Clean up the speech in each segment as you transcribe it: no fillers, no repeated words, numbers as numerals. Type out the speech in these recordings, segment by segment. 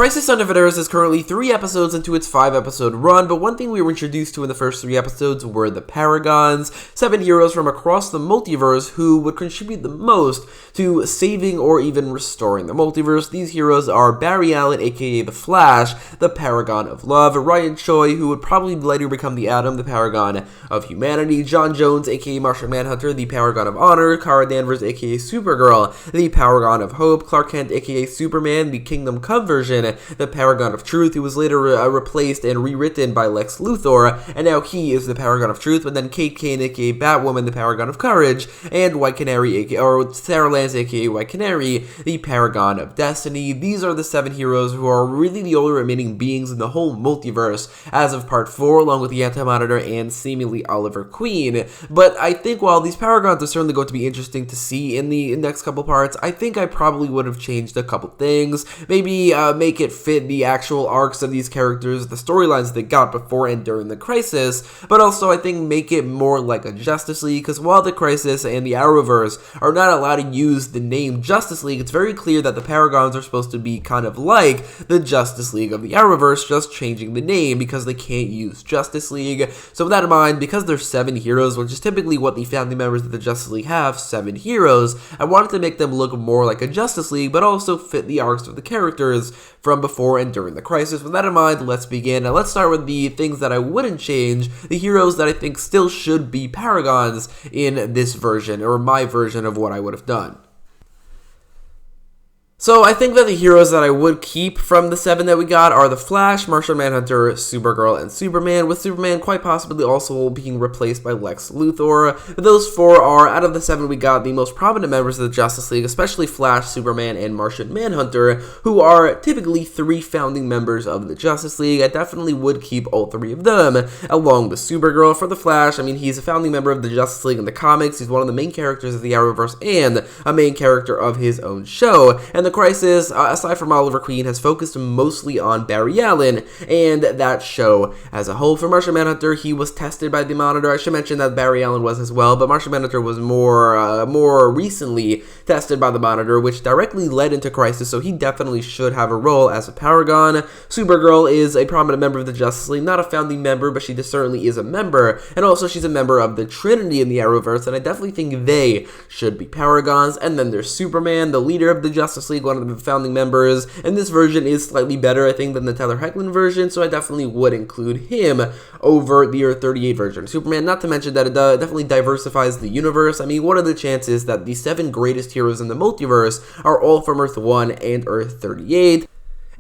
Crisis on Infinite Earths is currently 3 episodes into its 5-episode run, but one thing we were introduced to in the first 3 episodes were the Paragons, 7 heroes from across the multiverse who would contribute the most to saving or even restoring the multiverse. These heroes are Barry Allen, aka The Flash, the Paragon of Love, Ryan Choi, who would probably later become the Atom, the Paragon of Humanity, John Jones, aka Martian Manhunter, the Paragon of Honor, Kara Danvers, aka Supergirl, the Paragon of Hope, Clark Kent, aka Superman, the Kingdom Come version, the Paragon of Truth, who was later replaced and rewritten by Lex Luthor, and now he is the Paragon of Truth. But then Kate Kane, aka Batwoman, the Paragon of Courage, and White Canary, or Sarah Lance, aka White Canary, the Paragon of Destiny. These are the 7 heroes who are really the only remaining beings in the whole multiverse as of Part 4, along with the Anti-Monitor and seemingly Oliver Queen. But I think while these Paragons are certainly going to be interesting to see in the next couple parts, I think I probably would have changed a couple things. Maybe make it fit the actual arcs of these characters, the storylines they got before and during the Crisis, but also I think make it more like a Justice League, because while the Crisis and the Arrowverse are not allowed to use the name Justice League, it's very clear that the Paragons are supposed to be kind of like the Justice League of the Arrowverse, just changing the name because they can't use Justice League. So with that in mind, because there's 7 heroes, which is typically what the founding members of the Justice League have, 7 heroes, I wanted to make them look more like a Justice League, but also fit the arcs of the characters from before and during the Crisis. With that in mind, let's begin. Now let's start with the things that I wouldn't change, the heroes that I think still should be Paragons in this version, or my version of what I would have done. So I think that the heroes that I would keep from the 7 that we got are the Flash, Martian Manhunter, Supergirl, and Superman, with Superman quite possibly also being replaced by Lex Luthor. But those 4 are, out of the 7 we got, the most prominent members of the Justice League, especially Flash, Superman, and Martian Manhunter, who are typically 3 founding members of the Justice League. I definitely would keep all 3 of them, along with Supergirl. For the Flash, I mean, he's a founding member of the Justice League in the comics, he's one of the main characters of the Arrowverse, and a main character of his own show, and the Crisis, aside from Oliver Queen, has focused mostly on Barry Allen and that show as a whole. For Martian Manhunter, he was tested by the Monitor. I should mention that Barry Allen was as well, but Martian Manhunter was more recently tested by the Monitor, which directly led into Crisis, so he definitely should have a role as a Paragon. Supergirl is a prominent member of the Justice League, not a founding member, but she certainly is a member, and also she's a member of the Trinity in the Arrowverse, and I definitely think they should be Paragons. And then there's Superman, the leader of the Justice League, one of the founding members, and this version is slightly better, I think, than the Tyler Hoechlin version, so I definitely would include him over the Earth 38 version of Superman, not to mention that it definitely diversifies the universe. I mean, what are the chances that the 7 greatest heroes in the multiverse are all from Earth 1 and Earth 38?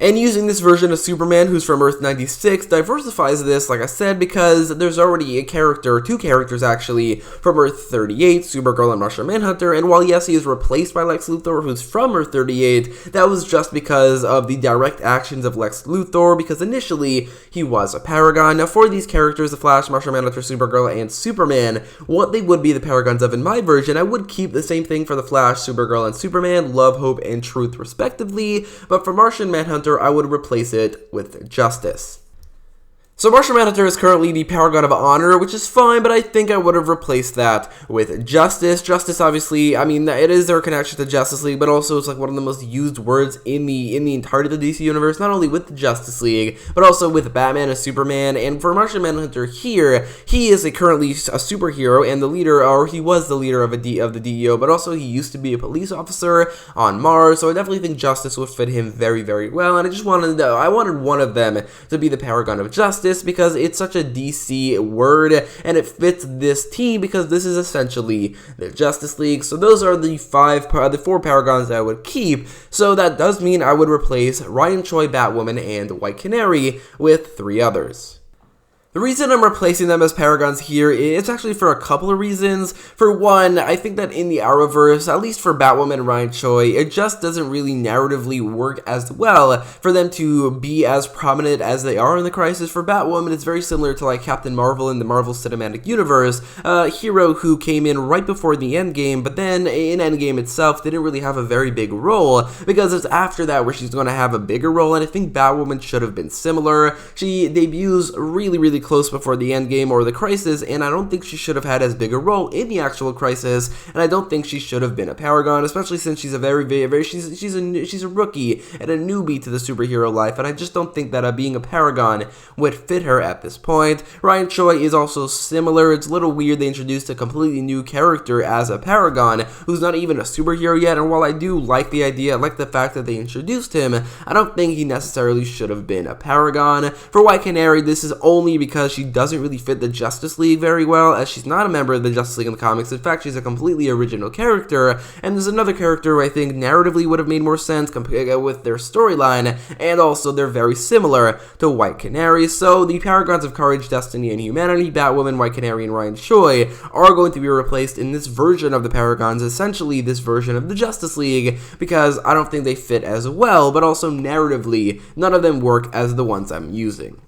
And using this version of Superman, who's from Earth 96, diversifies this, like I said, because there's already a character, 2 characters actually, from Earth 38, Supergirl and Martian Manhunter, and while yes, he is replaced by Lex Luthor, who's from Earth 38, that was just because of the direct actions of Lex Luthor, because initially, he was a Paragon. Now for these characters, the Flash, Martian Manhunter, Supergirl, and Superman, what they would be the Paragons of in my version, I would keep the same thing for the Flash, Supergirl, and Superman, love, hope, and truth respectively, but for Martian Manhunter, I would replace it with Justice. So Martian Manhunter is currently the Paragon of Honor, which is fine, but I think I would have replaced that with Justice. Justice, obviously, I mean, it is their connection to Justice League, but also it's like one of the most used words in the entirety of the DC universe, not only with the Justice League, but also with Batman and Superman. And for Martian Manhunter here, he is currently a superhero and the leader, or he was the leader of the DEO, but also he used to be a police officer on Mars, so I definitely think Justice would fit him very, very well. And I wanted one of them to be the Paragon of Justice, because it's such a DC word and it fits this team because this is essentially the Justice League. So those are the 4 Paragons that I would keep. So that does mean I would replace Ryan Choi, Batwoman, and White Canary with 3 others. The reason I'm replacing them as Paragons here is actually for a couple of reasons. For one, I think that in the Arrowverse, at least for Batwoman and Ryan Choi, it just doesn't really narratively work as well for them to be as prominent as they are in the Crisis. For Batwoman, it's very similar to like Captain Marvel in the Marvel Cinematic Universe, a hero who came in right before the Endgame, but then in Endgame itself didn't really have a very big role, because it's after that where she's going to have a bigger role, and I think Batwoman should have been similar. She debuts really really close before the end game or the crisis, and I don't think she should have had as big a role in the actual crisis, and I don't think she should have been a Paragon, especially since she's she's a rookie and a newbie to the superhero life, and I just don't think that being a Paragon would fit her at this point. Ryan Choi is also similar. It's a little weird they introduced a completely new character as a Paragon who's not even a superhero yet, and while I do like the idea, I like the fact that they introduced him, I don't think he necessarily should have been a Paragon. For White Canary, this is only because she doesn't really fit the Justice League very well, as she's not a member of the Justice League in the comics. In fact, she's a completely original character, and there's another character who I think narratively would have made more sense with their storyline, and also they're very similar to White Canary. So the Paragons of Courage, Destiny, and Humanity, Batwoman, White Canary, and Ryan Choi, are going to be replaced in this version of the Paragons, essentially this version of the Justice League, because I don't think they fit as well, but also narratively, none of them work as the ones I'm using.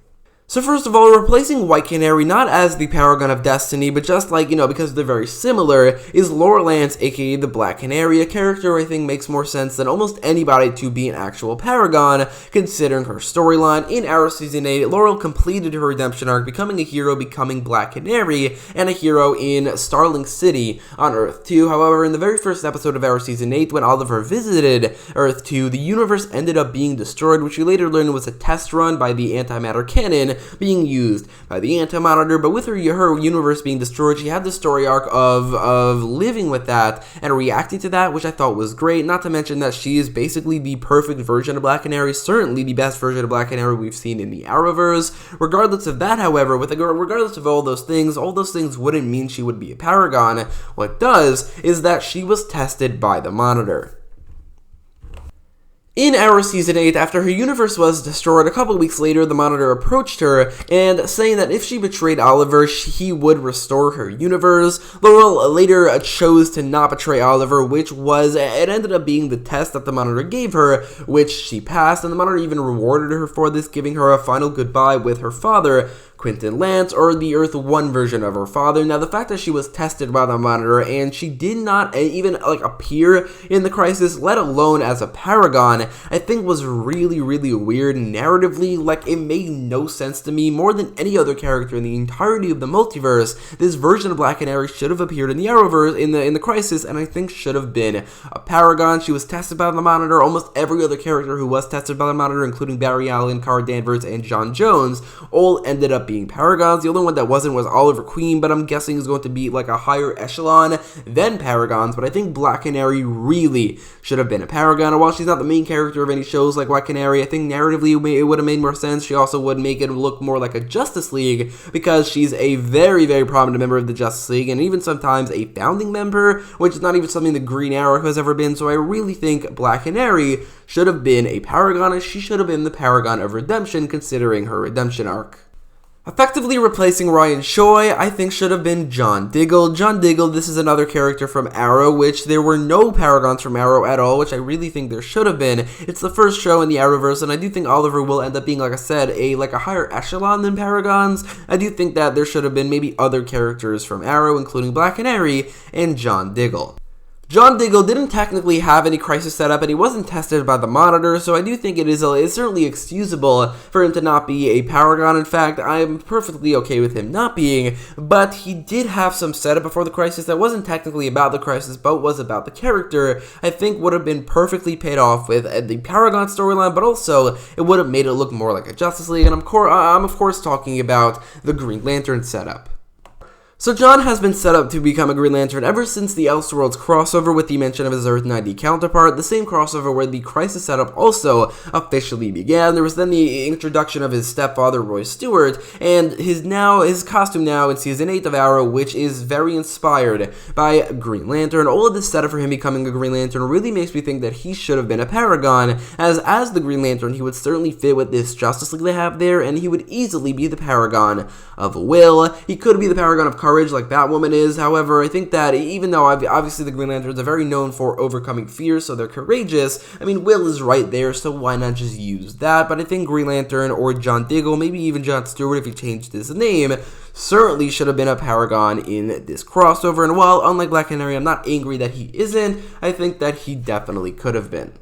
So first of all, replacing White Canary not as the Paragon of Destiny, but just like, because they're very similar, is Laura Lance, aka the Black Canary, a character I think makes more sense than almost anybody to be an actual Paragon, considering her storyline. In Arrow Season 8, Laurel completed her redemption arc, becoming a hero, becoming Black Canary, and a hero in Starling City on Earth 2. However, in the very first episode of Arrow Season 8, when Oliver visited Earth 2, the universe ended up being destroyed, which we later learned was a test run by the antimatter cannon, being used by the Anti-Monitor. But with her universe being destroyed, she had the story arc of living with that and reacting to that, which I thought was great. Not to mention that she is basically the perfect version of Black Canary, certainly the best version of Black Canary we've seen in the Arrowverse. Regardless of that, however, regardless of all those things wouldn't mean she would be a Paragon. What does is that she was tested by the Monitor. In Arrow Season 8, after her universe was destroyed, a couple weeks later, the Monitor approached her and saying that if she betrayed Oliver, he would restore her universe. Laurel later chose to not betray Oliver, it ended up being the test that the Monitor gave her, which she passed, and the Monitor even rewarded her for this, giving her a final goodbye with her father, Quentin Lance, or the Earth 1 version of her father. Now, the fact that she was tested by the Monitor and she did not even appear in the crisis, let alone as a Paragon, I think was really, really weird narratively. It made no sense to me. More than any other character in the entirety of the multiverse, this version of Black Canary should have appeared in the Arrowverse in the crisis, and I think should have been a Paragon. She was tested by the Monitor. Almost every other character who was tested by the Monitor, including Barry Allen, Kara Danvers, and John Jones, all ended up being Paragons. The only one that wasn't was Oliver Queen, but I'm guessing is going to be a higher echelon than Paragons. But I think Black Canary really should have been a Paragon. And while she's not the main character of any shows like White Canary, I think narratively it would have made more sense. She also would make it look more like a Justice League, because she's a very, very prominent member of the Justice League, and even sometimes a founding member, which is not even something the Green Arrow has ever been. So I really think Black Canary should have been a Paragon, and she should have been the Paragon of Redemption, considering her redemption arc. Effectively replacing Ryan Choi, I think should have been John Diggle. John Diggle, this is another character from Arrow, which there were no Paragons from Arrow at all, which I really think there should have been. It's the first show in the Arrowverse, and I do think Oliver will end up being, like I said, a higher echelon than Paragons. I do think that there should have been maybe other characters from Arrow, including Black Canary and John Diggle. John Diggle didn't technically have any crisis set up, and he wasn't tested by the Monitor, so I do think it's certainly excusable for him to not be a Paragon. In fact, I'm perfectly okay with him not being, but he did have some setup before the crisis that wasn't technically about the crisis, but was about the character. I think would have been perfectly paid off with the Paragon storyline, but also it would have made it look more like a Justice League, and I'm of course talking about the Green Lantern setup. So John has been set up to become a Green Lantern ever since the Elseworlds crossover with the mention of his Earth 90 counterpart, the same crossover where the crisis setup also officially began. There was then the introduction of his stepfather, Roy Stewart, and his costume now in Season 8 of Arrow, which is very inspired by Green Lantern. All of this setup for him becoming a Green Lantern really makes me think that he should have been a Paragon, as the Green Lantern, he would certainly fit with this Justice League they have there, and he would easily be the Paragon of Will. He could be the Paragon of Courage like Batwoman is. However, I think that even though obviously the Green Lanterns are very known for overcoming fears, so they're courageous, I mean, Will is right there, so why not just use that? But I think Green Lantern or John Diggle, maybe even John Stewart if he changed his name, certainly should have been a Paragon in this crossover. And while, unlike Black Canary, I'm not angry that he isn't, I think that he definitely could have been.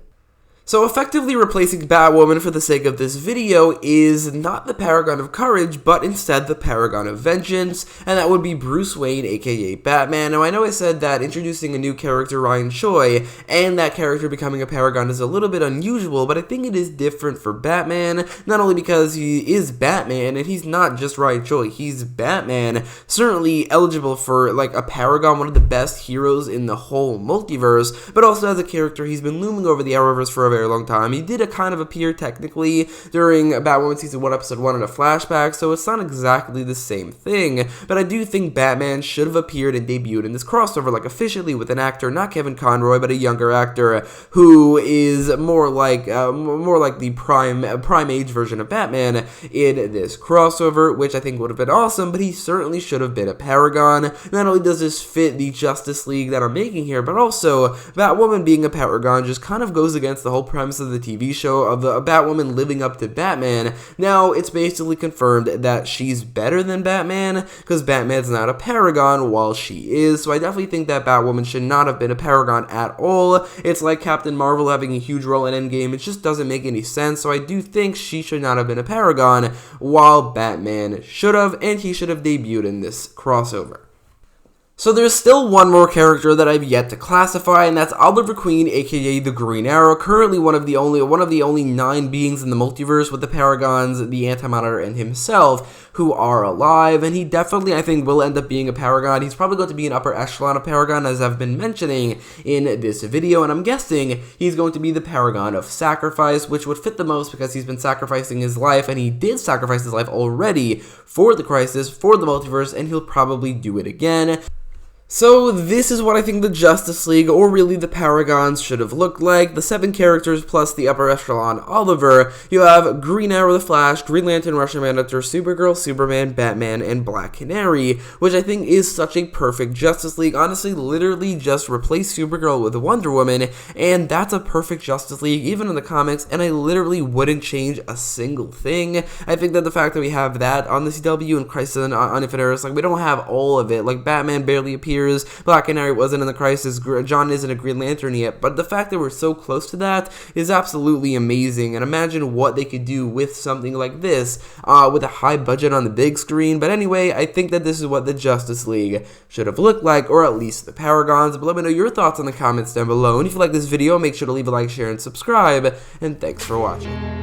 So effectively replacing Batwoman for the sake of this video is not the Paragon of Courage, but instead the Paragon of Vengeance, and that would be Bruce Wayne, aka Batman. Now I know I said that introducing a new character, Ryan Choi, and that character becoming a Paragon is a little bit unusual, but I think it is different for Batman, not only because he is Batman, and he's not just Ryan Choi, he's Batman, certainly eligible for like a Paragon, one of the best heroes in the whole multiverse, but also as a character he's been looming over the Arrowverse for a very long time. He did kind of appear technically during Batwoman Season 1, Episode 1 in a flashback, so it's not exactly the same thing, but I do think Batman should have appeared and debuted in this crossover, like officially with an actor, not Kevin Conroy, but a younger actor who is more like the prime age version of Batman in this crossover, which I think would have been awesome, but he certainly should have been a Paragon. Not only does this fit the Justice League that I'm making here, but also Batwoman being a Paragon just kind of goes against the whole premise of the TV show of a Batwoman living up to Batman. Now, it's basically confirmed that she's better than Batman, because Batman's not a Paragon while she is, so I definitely think that Batwoman should not have been a Paragon at all. It's like Captain Marvel having a huge role in Endgame, it just doesn't make any sense, so I do think she should not have been a Paragon, while Batman should have, and he should have debuted in this crossover. So there's still one more character that I've yet to classify, and that's Oliver Queen, aka the Green Arrow, currently one of the only 9 beings in the multiverse with the Paragons, the Anti-Monitor, and himself who are alive, and he definitely, I think, will end up being a Paragon. He's probably going to be an upper echelon of Paragon, as I've been mentioning in this video, and I'm guessing he's going to be the Paragon of Sacrifice, which would fit the most because he's been sacrificing his life, and he did sacrifice his life already for the Crisis, for the multiverse, and he'll probably do it again. So this is what I think the Justice League, or really the Paragons, should have looked like. The 7 characters plus the upper echelon Oliver. You have Green Arrow, the Flash, Green Lantern, Russian Manhunter, Supergirl, Superman, Batman, and Black Canary, which I think is such a perfect Justice League. Honestly, literally just replace Supergirl with Wonder Woman, and that's a perfect Justice League, even in the comics, and I literally wouldn't change a single thing. I think that the fact that we have that on the CW and Crisis on Infinite Earths, like, we don't have all of it. Like, Batman barely appears, Black Canary wasn't in the Crisis, John isn't a Green Lantern yet, but the fact that we're so close to that is absolutely amazing, and imagine what they could do with something like this, with a high budget on the big screen. But anyway, I think that this is what the Justice League should have looked like, or at least the Paragons, but let me know your thoughts in the comments down below, and if you like this video, make sure to leave a like, share, and subscribe, and thanks for watching.